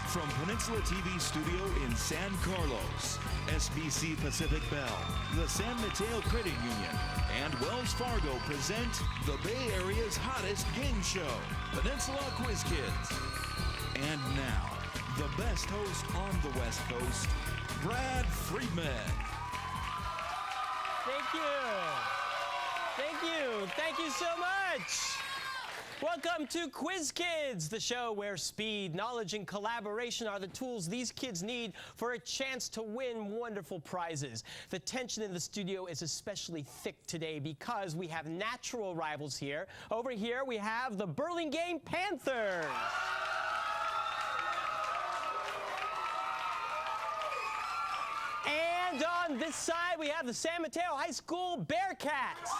From Peninsula TV Studio in San Carlos, SBC Pacific Bell, the San Mateo Credit Union, and Wells Fargo present the Bay Area's hottest game show, Peninsula Quiz Kids. And now, the best host on the West Coast, Brad Friedman. Thank you. Thank you. Thank you so much. Welcome to Quiz Kids, the show where speed, knowledge, and collaboration are the tools these kids need for a chance to win wonderful prizes. The tension in the studio is especially thick today because we have natural rivals here. Over here, we have the Burlingame Panthers. And on this side, we have the San Mateo High School Bearcats.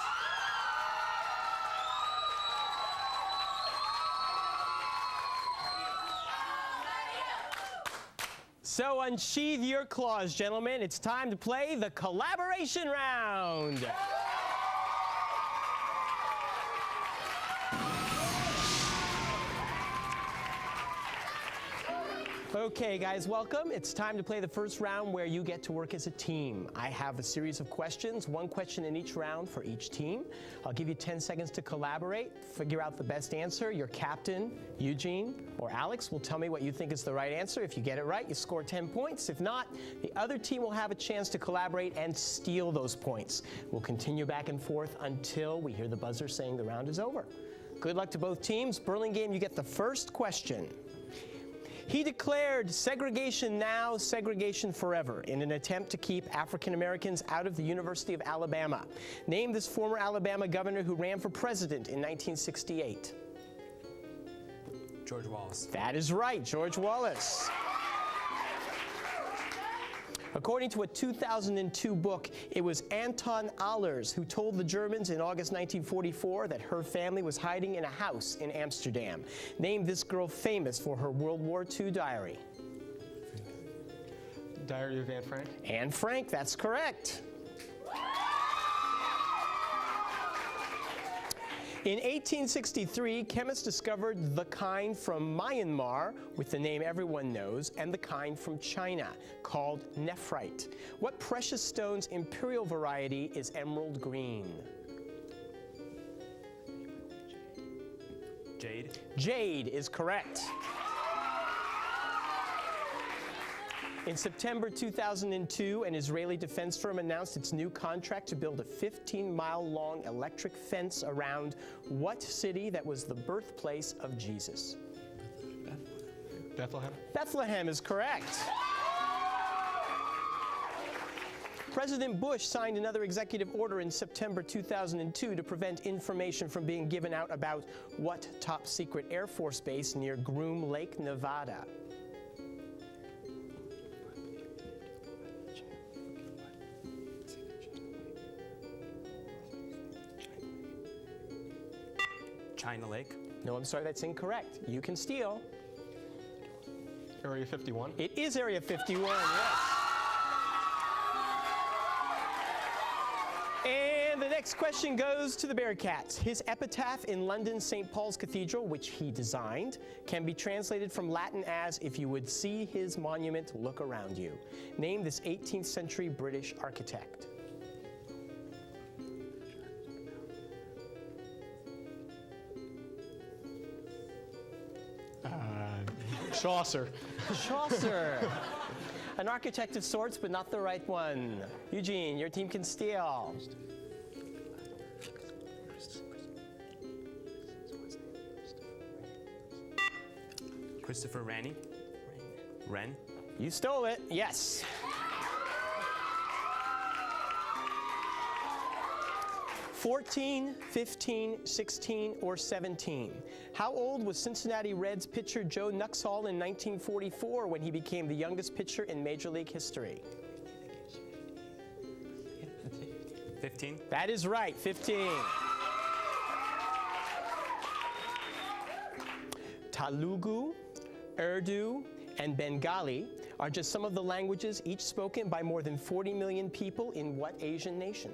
So unsheathe your claws, gentlemen. It's time to play the collaboration round. Okay, guys, welcome. It's time to play the first round where you get to work as a team. I have a series of questions, one question in each round for each team. I'll give you 10 seconds to collaborate, figure out the best answer. Your captain, Eugene, or Alex will tell me what you think is the right answer. If you get it right, you score 10 points. If not, the other team will have a chance to collaborate and steal those points. We'll continue back and forth until we hear the buzzer saying the round is over. Good luck to both teams. Burlingame, you get the first question. He declared segregation now, segregation forever in an attempt to keep African Americans out of the University of Alabama. Name this former Alabama governor who ran for president in 1968. George Wallace. That is right, George Wallace. According to a 2002 book, it was Anton Ahlers who told the Germans in August 1944 that her family was hiding in a house in Amsterdam. Name this girl famous for her World War II diary. Diary of Anne Frank. Anne Frank, that's correct. In 1863, chemists discovered the kind from Myanmar, with the name everyone knows, and the kind from China, called nephrite. What precious stone's imperial variety is emerald green? Jade. Jade is correct. In September 2002, an Israeli defense firm announced its new contract to build a 15-mile-long electric fence around what city that was the birthplace of Jesus? Bethlehem. Bethlehem is correct. President Bush signed another executive order in September 2002 to prevent information from being given out about what top-secret Air Force base near Groom Lake, Nevada? China Lake. No, I'm sorry, that's incorrect. You can steal. Area 51. It is Area 51, yes. And the next question goes to the Bearcats. His epitaph in London's St. Paul's Cathedral, which he designed, can be translated from Latin as, "If you would see his monument, look around you." Name this 18th century British architect. Chaucer. Chaucer. An architect of sorts, but not the right one. Eugene, your team can steal. Christopher Wren. You stole it, yes. (14, 15, 16, or 17? How old was Cincinnati Reds pitcher Joe Nuxhall in 1944 when he became the youngest pitcher in Major League history? 15. That is right, 15. Telugu, Urdu, and Bengali are just some of the languages each spoken by more than 40 million people in what Asian nation?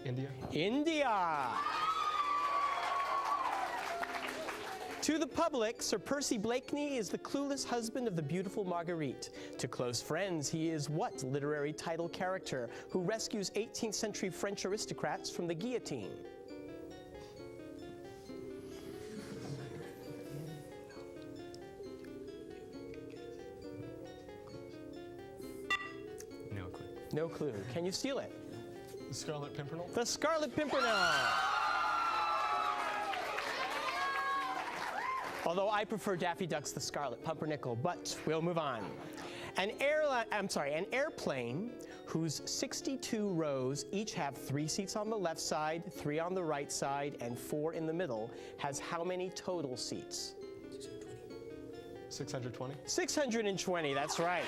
India. India. To the public, Sir Percy Blakeney is the clueless husband of the beautiful Marguerite. To close friends, he is what literary title character who rescues 18th century French aristocrats from the guillotine? No clue. No clue. Can you steal it? The Scarlet Pimpernel? The Scarlet Pimpernel. Although I prefer Daffy Duck's The Scarlet Pumpernickel, but we'll move on. An airplane whose 62 rows each have 3 seats on the left side, 3 on the right side, and 4 in the middle has how many total seats? 620? 620, that's right.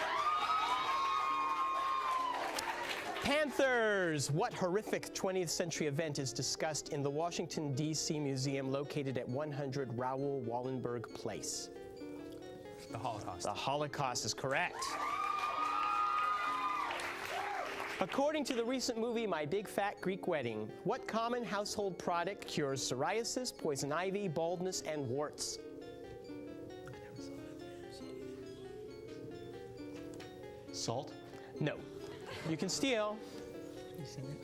Panthers! What horrific 20th century event is discussed in the Washington, D.C. Museum located at 100 Raoul Wallenberg Place? The Holocaust. The Holocaust is correct. According to the recent movie My Big Fat Greek Wedding, what common household product cures psoriasis, poison ivy, baldness, and warts? Salt? No. You can steal. Should we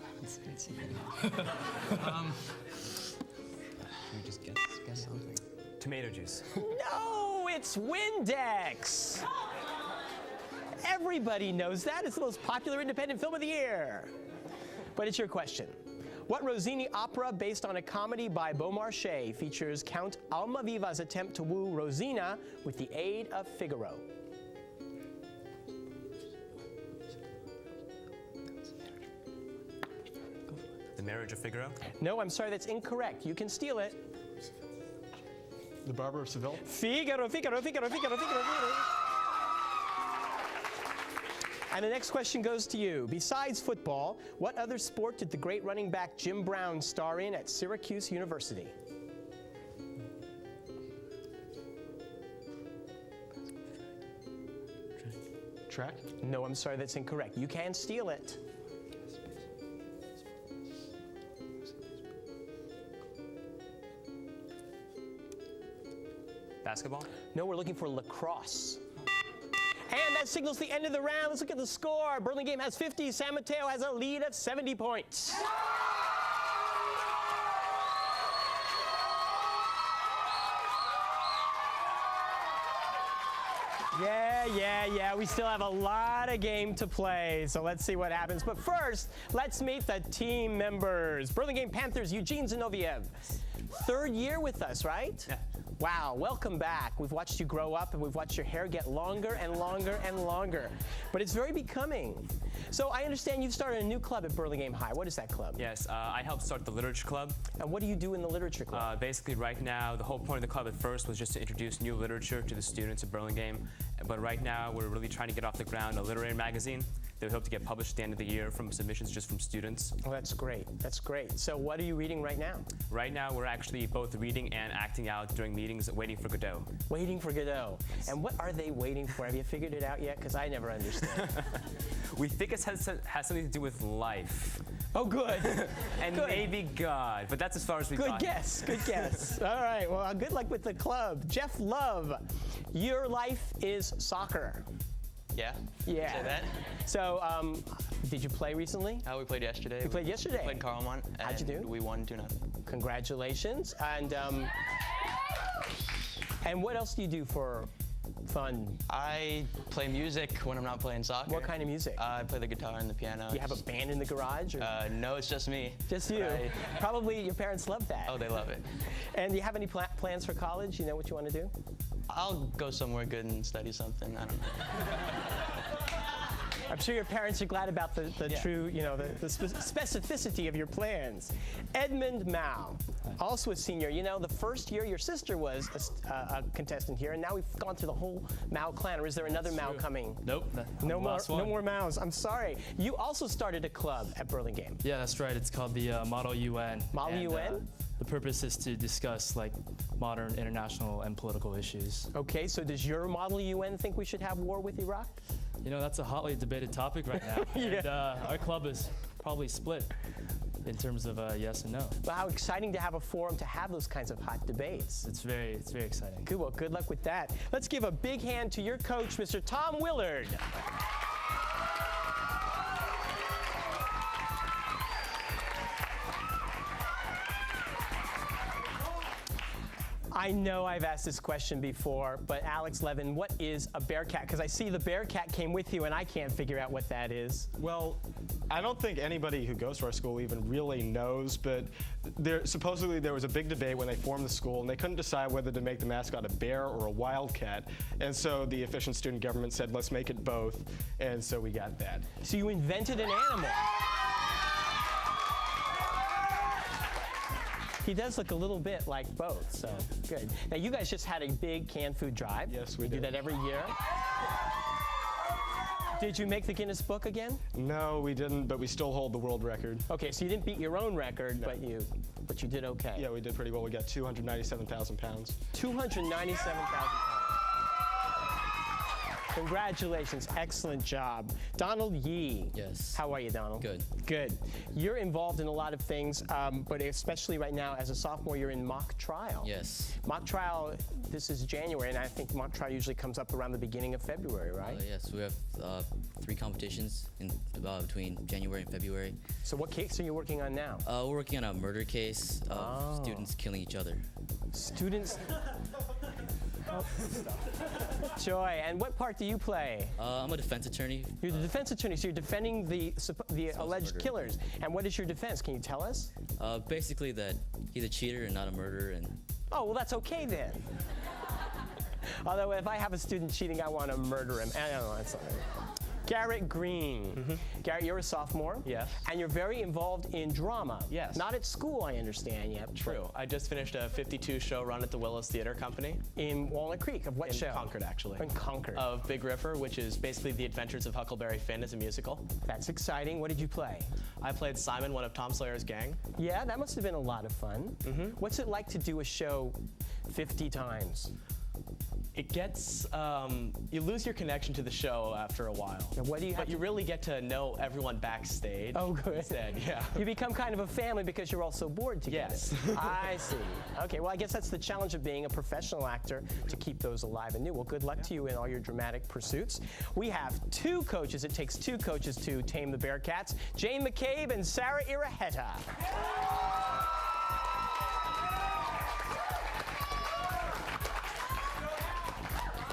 just guess something? Tomato juice. No, it's Windex. Everybody knows that. It's the most popular independent film of the year. But it's your question. What Rossini opera based on a comedy by Beaumarchais features Count Almaviva's attempt to woo Rosina with the aid of Figaro? The Marriage of Figaro. No, I'm sorry, that's incorrect. You can steal it. The Barber of Seville. Figaro, Figaro, Figaro, Figaro, Figaro, Figaro. And the next question goes to you. Besides football, what other sport did the great running back Jim Brown star in at Syracuse University? Track. No, I'm sorry, that's incorrect. You can steal it. Basketball. No, we're looking for lacrosse. And that signals the end of the round. Let's look at the score. Burlingame has 50. San Mateo has a lead of 70 points. Yeah. We still have a lot of game to play, so let's see what happens. But first, let's meet the team members. Burlingame Panthers, Eugene Zinoviev. 3rd year with us, right? Yeah. Wow, welcome back. We've watched you grow up and we've watched your hair get longer and longer and longer. But it's very becoming. So I understand you've started a new club at Burlingame High. What is that club? Yes, I helped start the Literature Club. And what do you do in the Literature Club? Basically, right now, the whole point of the club at first was just to introduce new literature to the students at Burlingame. But right now, we're really trying to get off the ground a literary magazine that we hope to get published at the end of the year from submissions just from students. Oh, that's great. That's great. So what are you reading right now? Right now, we're actually both reading and acting out during meetings, waiting for Godot. Waiting for Godot. And what are they waiting for? Have you figured it out yet? Because I never understand. We think it has something to do with life. Oh, good. And good. maybe God, but that's as far as we Good got. guess. Good guess. All right. Well, good luck with the club. Jeff Love, your life is soccer. Yeah. Yeah. Say that. So, did you play recently? We played yesterday. You played yesterday? We played Carlmont. How'd you do? We won 2-0. Congratulations. And what else do you do for fun? I play music when I'm not playing soccer. What kind of music? I play the guitar and the piano. Do you have a band in the garage? Or? No, it's just me. Just you. Probably your parents love that. Oh, they love it. And do you have any plans for college? You know what you want to do? I'll go somewhere good and study something. I don't know. I'm sure your parents are glad about the true, the specificity of your plans. Edmund Mao, also a senior. You know, the first year your sister was a contestant here, and now we've gone through the whole Mao clan. Or is there another Mao coming? Nope. No more Maos. I'm sorry. You also started a club at Burlingame. Yeah, that's right. It's called the Model UN. Model UN? The purpose is to discuss modern international and political issues. Okay, so does your Model UN think we should have war with Iraq? You know, that's a hotly debated topic right now. Yeah. And our club is probably split. in terms of yes and no. Well, how exciting to have a forum to have those kinds of hot debates. It's very exciting. Good, well, good luck with that. Let's give a big hand to your coach, Mr. Tom Willard. I know I've asked this question before, but Alex Levin, what is a Bearcat? Because I see the Bearcat came with you and I can't figure out what that is. Well, I don't think anybody who goes to our school even really knows, but supposedly there was a big debate when they formed the school and they couldn't decide whether to make the mascot a bear or a wildcat. And so the efficient student government said, let's make it both. And so we got that. So you invented an animal. He does look a little bit like both, so good. Now, you guys just had a big canned food drive. Yes, we do did. that every year. Did you make the Guinness Book again? No, we didn't, but we still hold the world record. Okay, so you didn't beat your own record, but you did okay. Yeah, we did pretty well. We got 297,000 pounds. 297,000 pounds. Congratulations, excellent job. Donald Yee. Yes. How are you, Donald? Good. Good. You're involved in a lot of things, but especially right now as a sophomore, you're in mock trial. Yes. Mock trial, this is January, and I think mock trial usually comes up around the beginning of February, right? Yes, we have 3 competitions in between January and February. So what case are you working on now? We're working on a murder case of students killing each other. Students. Joy, and what part do you play? I'm a defense attorney. You're the defense attorney, so you're defending the alleged murder. killers. And what is your defense? Can you tell us? Basically that he's a cheater and not a murderer. And Oh, well, that's okay then. Although if I have a student cheating, I want to murder him. I don't know, that's not Garrett Green. Garrett, you're a sophomore. Yes. And you're very involved in drama. Yes. Not at school, I understand yet. True. I just finished a 52 show run at the Willows Theater Company. In Walnut Creek, of what In show? Concord, actually. In Concord. Of Big River, which is basically the adventures of Huckleberry Finn as a musical. That's exciting. What did you play? I played Simon, one of Tom Sawyer's gang. Yeah, that must have been a lot of fun. What's it like to do a show 50 times? It gets, you lose your connection to the show after a while. Now, what do you have But you really get to know everyone backstage. Oh, good. Instead, yeah. You become kind of a family because you're all so bored together. Yes. I see. Okay, well, I guess that's the challenge of being a professional actor, to keep those alive and new. Well, good luck to you in all your dramatic pursuits. We have 2 coaches. It takes 2 coaches to tame the Bearcats, Jane McCabe and Sarah Iraheta.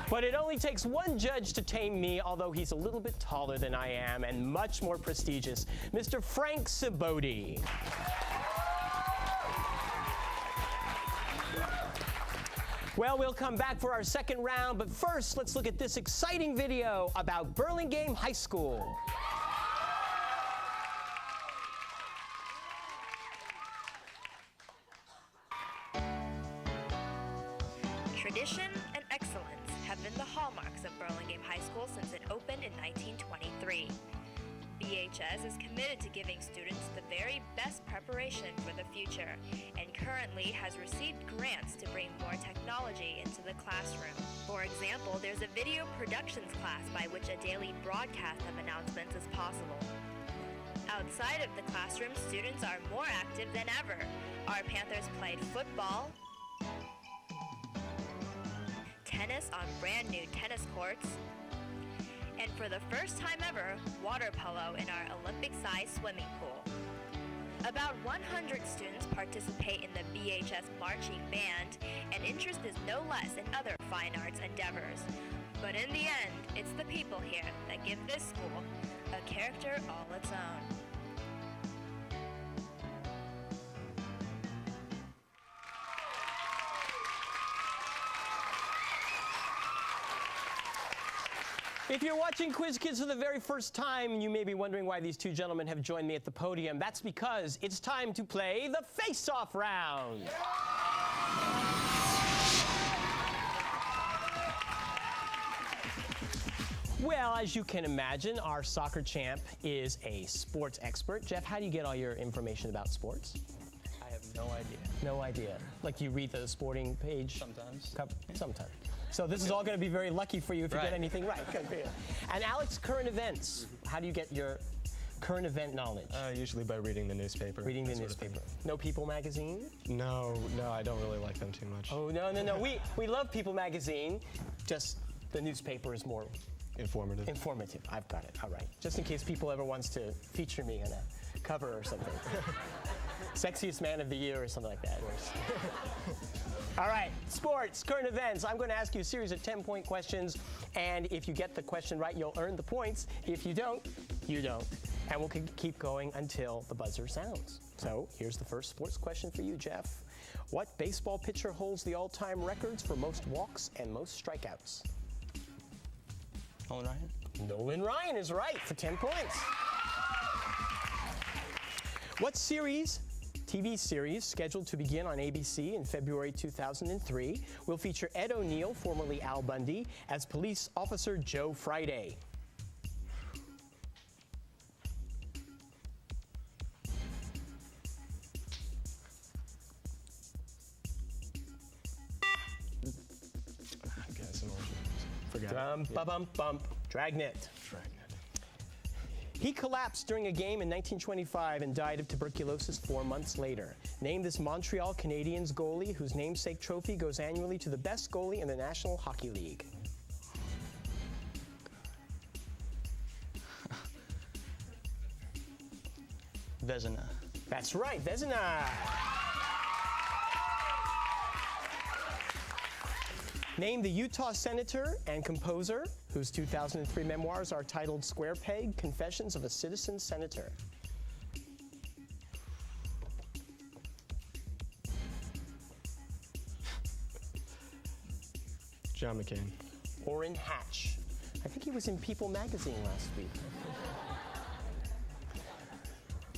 But it only takes 1 judge to tame me, although he's a little bit taller than I am and much more prestigious, Mr. Frank Saboti. Well, we'll come back for our second round, but first, let's look at this exciting video about Burlingame High School. Tradition and excellence have been the hallmarks of Burlingame High School since it opened in 1923. BHS is committed to giving students the very best preparation for the future and currently has received grants to bring more technology into the classroom. For example, there's a video productions class by which a daily broadcast of announcements is possible. Outside of the classroom, students are more active than ever. Our Panthers played football, tennis on brand new tennis courts, and for the first time ever, water polo in our Olympic-sized swimming pool. About 100 students participate in the BHS marching band, and interest is no less in other fine arts endeavors. But in the end, it's the people here that give this school a character all its own. If you're watching Quiz Kids for the very first time, you may be wondering why these 2 gentlemen have joined me at the podium. That's because it's time to play the face-off round. Well, as you can imagine, our soccer champ is a sports expert. Jeff, how do you get all your information about sports? I have no idea. No idea. Like you read the sporting page? Sometimes. Sometimes. So this is all going to be very lucky for you if you get Right. anything right. Good for you. And Alex, current events. How do you get your Current event knowledge. Usually by reading the newspaper. Reading the that sort of newspaper. No People magazine? No, I don't really like them too much. Oh, no. We love People magazine. Just the newspaper is more Informative. informative. I've got it. All right. Just in case People ever wants to feature me on a cover or something. Sexiest Man of the Year or something like that. All right, sports, current events. I'm going to ask you a series of 10-point questions, and if you get the question right, you'll earn the points. If you don't, you don't. And we'll keep going until the buzzer sounds. So here's the first sports question for you, Jeff. What baseball pitcher holds the all-time records for most walks and most strikeouts? Nolan Ryan? Nolan Ryan is right for 10 points. What TV series, scheduled to begin on ABC in February 2003, will feature Ed O'Neill, formerly Al Bundy, as police officer Joe Friday? I guess forgot. Dragnet. He collapsed during a game in 1925 and died of tuberculosis 4 months later. Name this Montreal Canadiens goalie whose namesake trophy goes annually to the best goalie in the National Hockey League. Vezina. That's right, Vezina. Name the Utah senator and composer whose 2003 memoirs are titled Square Peg, Confessions of a Citizen Senator. John McCain. Orrin Hatch. I think he was in People magazine last week.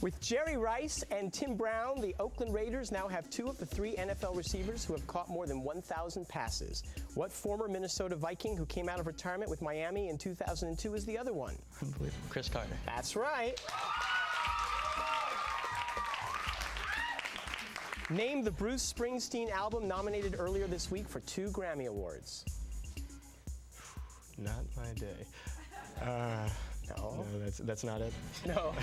With Jerry Rice and Tim Brown, the Oakland Raiders now have 2 of the 3 NFL receivers who have caught more than 1,000 passes. What former Minnesota Viking who came out of retirement with Miami in 2002 is the other one? Unbelievable. Chris Carter. That's right. Name the Bruce Springsteen album nominated earlier this week for 2 Grammy Awards. Not my day. No. No, that's not it. No.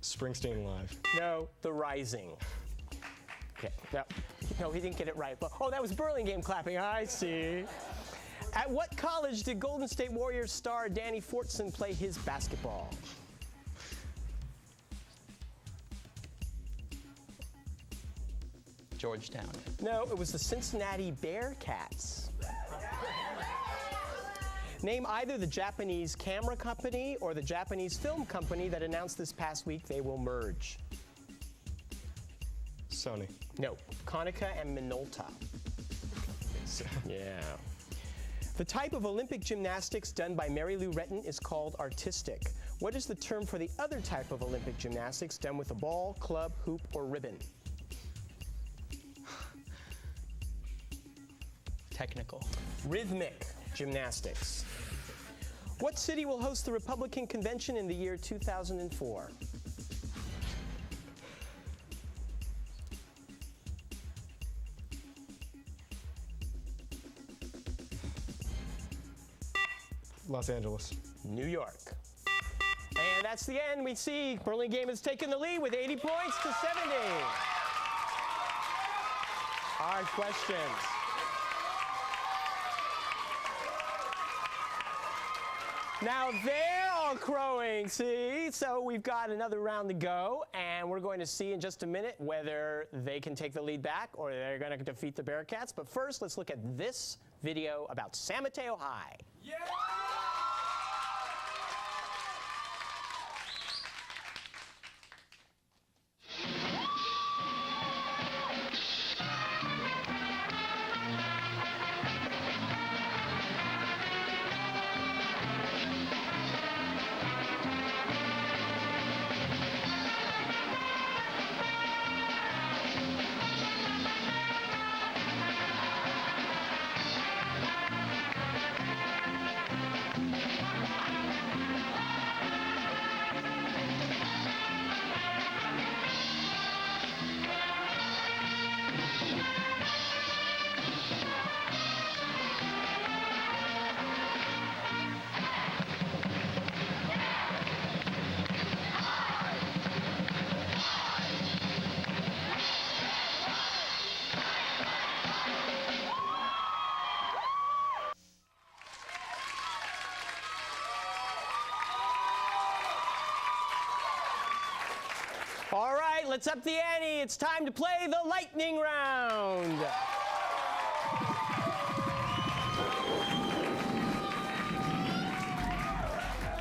Springsteen Live. No, The Rising. Okay. No, he didn't get it right. But, that was Burlingame clapping. I see. At what college did Golden State Warriors star Danny Fortson play his basketball? Georgetown. No, it was the Cincinnati Bearcats. Name either the Japanese camera company or the Japanese film company that announced this past week they will merge. Sony. No, Konica and Minolta. Yeah. The type of Olympic gymnastics done by Mary Lou Retton is called artistic. What is the term for the other type of Olympic gymnastics done with a ball, club, hoop, or ribbon? Technical. Rhythmic gymnastics. What city will host the Republican convention in the year 2004? Los Angeles. New York. And that's the end. We see Burlingame has taken the lead with 80 points to 70. Hard questions. Now they're all crowing, see? So we've got another round to go, and we're going to see in just a minute whether they can take the lead back or they're going to defeat the Bearcats. But first, let's look at this video about San Mateo High. Yeah! right, let's up the ante. It's time to play the lightning round.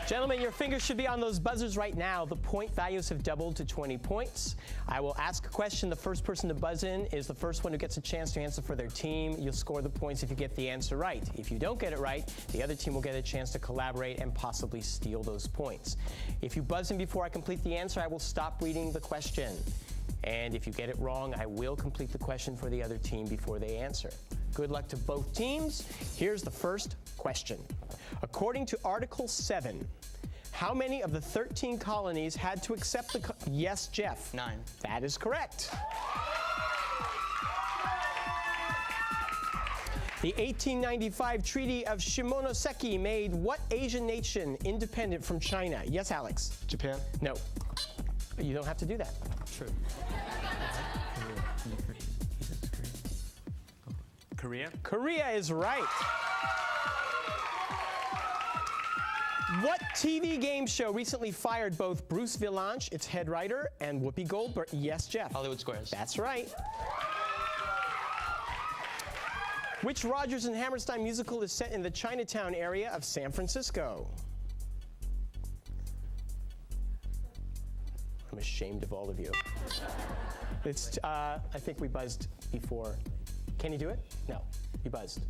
Gentlemen, your fingers should be on those buzzers right now. The point values have doubled to 20 points. I will ask a question. The first person to buzz in is the first one who gets a chance to answer for their team. You'll score the points if you get the answer right. If you don't get it right, the other team will get a chance to collaborate and possibly steal those points. If you buzz in before I complete the answer, I will stop reading the question. And if you get it wrong, I will complete the question for the other team before they answer. Good luck to both teams. Here's the first question. According to Article 7, how many of the 13 colonies had to accept the... Yes, Jeff. 9. That is correct. The 1895 Treaty of Shimonoseki made what Asian nation independent from China? Yes, Alex. Japan? No. You don't have to do that. True. Korea? Korea is right. What TV game show recently fired both Bruce Vilanch, its head writer, and Whoopi Goldberg? Yes, Jeff. Hollywood Squares. That's right. Which Rodgers and Hammerstein musical is set in the Chinatown area of San Francisco? I'm ashamed of all of you. It's, I think we buzzed before. Can you do it? No, you buzzed.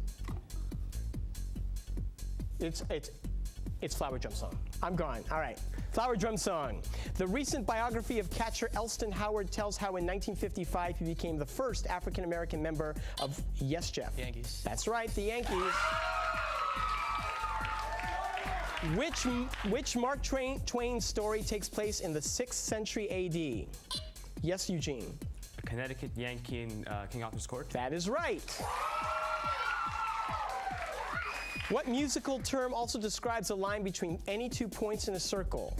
It's Flower Drum Song. I'm gone. All right. Flower Drum Song. The recent biography of catcher Elston Howard tells how in 1955 he became the first African-American member of... Yes, Jeff. Yankees. That's right, the Yankees. Which Mark Twain story takes place in the 6th century A.D.? Yes, Eugene. A Connecticut Yankee in King Arthur's Court? That is right. What musical term also describes a line between any 2 points in a circle?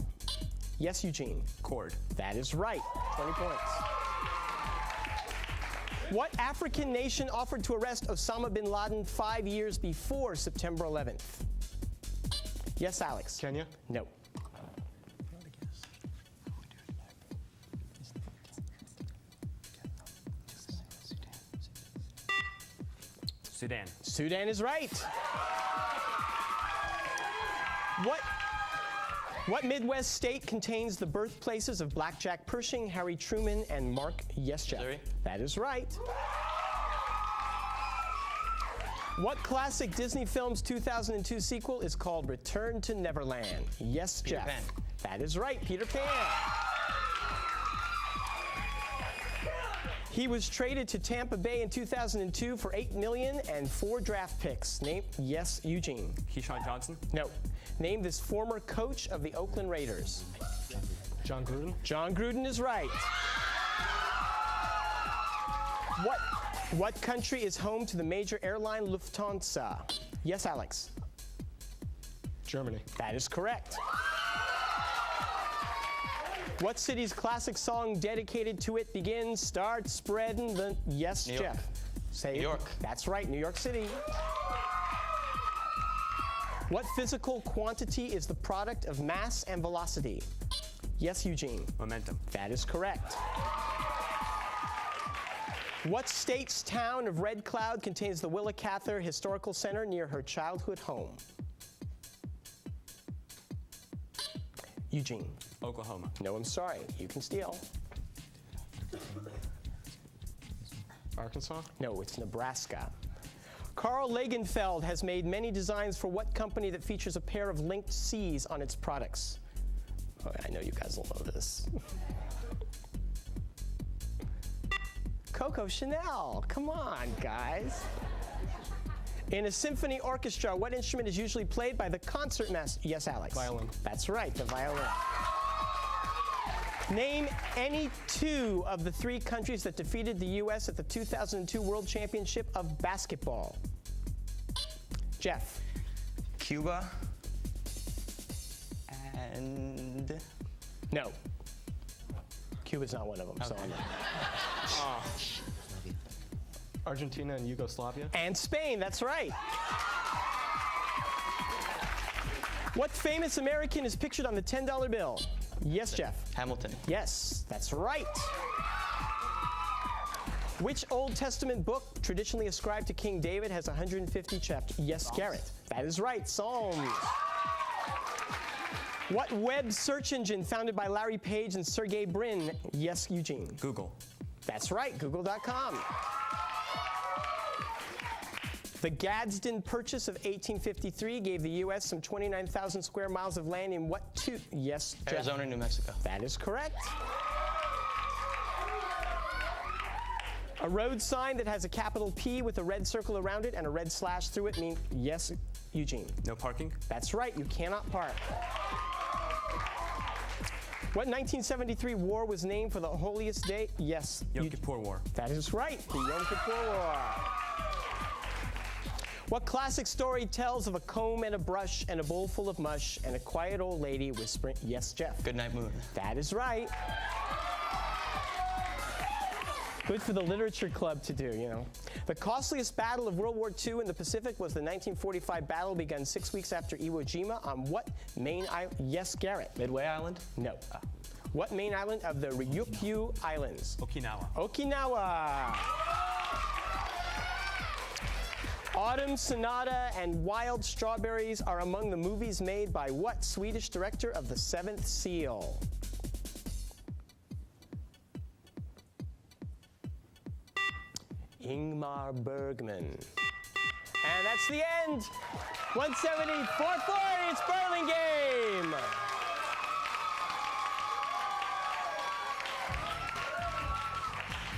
Yes, Eugene. Chord. That is right. 20 points. What African nation offered to arrest Osama bin Laden 5 years before September 11th? Yes, Alex. Kenya? No. Sudan. Sudan is right. What Midwest state contains the birthplaces of Blackjack Pershing, Harry Truman, and Mark? Yes, Jeff. Missouri. That is right. What classic Disney film's 2002 sequel is called Return to Neverland? Yes, Peter Jeff. Pan. That is right, Peter Pan. He was traded to Tampa Bay in 2002 for $8 million and 4 draft picks. Name? Yes, Eugene. Keyshawn Johnson? No. Name this former coach of the Oakland Raiders. John Gruden? John Gruden is right. What country is home to the major airline Lufthansa? Yes, Alex. Germany. That is correct. What city's classic song dedicated to it begins, start spreading the... Yes, New York. Jeff. Say New it. York. That's right, New York City. What physical quantity is the product of mass and velocity? Yes, Eugene. Momentum. That is correct. What state's town of Red Cloud contains the Willa Cather Historical Center near her childhood home? Eugene. Oklahoma. No, I'm sorry. You can steal. Arkansas? No, it's Nebraska. Karl Lagerfeld has made many designs for what company that features a pair of linked C's on its products? Oh, I know you guys will know this. Coco Chanel. Come on, guys. In a symphony orchestra, what instrument is usually played by the concertmaster? Yes, Alex. Violin. That's right, the violin. Name any 2 of the 3 countries that defeated the U.S. at the 2002 World Championship of Basketball. Jeff. Cuba. And... No. Cuba's not one of them, so I'm not. Argentina and Yugoslavia? And Spain, that's right. What famous American is pictured on the $10 bill? Yes, Jeff. Hamilton. Yes, that's right. Which Old Testament book traditionally ascribed to King David has 150 chapters? Yes, Garrett. That is right, Psalms. What web search engine founded by Larry Page and Sergey Brin? Yes, Eugene. Google. That's right, google.com. The Gadsden Purchase of 1853 gave the U.S. some 29,000 square miles of land in what two? Yes, Jeff. Arizona, New Mexico. That is correct. A road sign that has a capital P with a red circle around it and a red slash through it means, yes, Eugene. No parking? That's right, you cannot park. What 1973 war was named for the holiest day? Yes. Yom Kippur War. That is right, the Yom Kippur War. What classic story tells of a comb and a brush and a bowl full of mush and a quiet old lady whispering? Yes, Jeff. Goodnight Moon. That is right. Good for the literature club to do, you know. The costliest battle of World War II in the Pacific was the 1945 battle begun 6 weeks after Iwo Jima on what main island? Yes, Garrett. Midway Island? No. What main island of the Ryukyu Islands? Okinawa. Okinawa. Autumn Sonata and Wild Strawberries are among the movies made by what Swedish director of The Seventh Seal? Ingmar Bergman. And that's the end. 170, 440, it's Burlingame.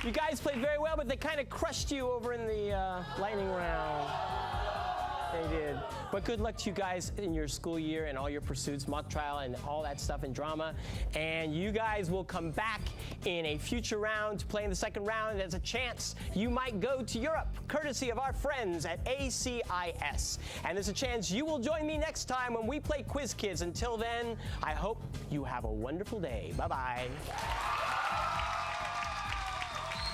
You guys played very well, but they kind of crushed you over in the lightning round. They did. But good luck to you guys in your school year and all your pursuits, mock trial and all that stuff and drama. And you guys will come back in a future round to play in the second round. There's a chance you might go to Europe, courtesy of our friends at ACIS. And there's a chance you will join me next time when we play Quiz Kids. Until then, I hope you have a wonderful day. Bye-bye.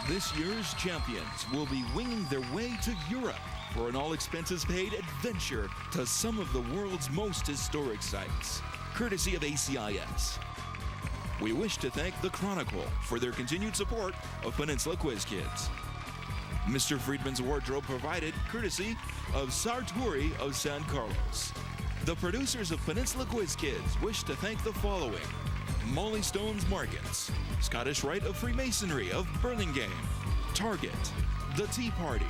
This year's champions will be winging their way to Europe for an all-expenses-paid adventure to some of the world's most historic sites, courtesy of ACIS. We wish to thank The Chronicle for their continued support of Peninsula Quiz Kids. Mr. Friedman's wardrobe provided courtesy of Sartori of San Carlos. The producers of Peninsula Quiz Kids wish to thank the following: Molly Stone's Markets, Scottish Rite of Freemasonry of Burlingame, Target, The Tea Party,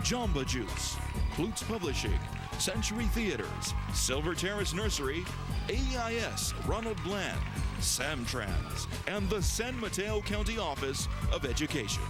Jamba Juice, Klutz Publishing, Century Theaters, Silver Terrace Nursery, AEIS, Ronald Bland, Samtrans, and the San Mateo County Office of Education.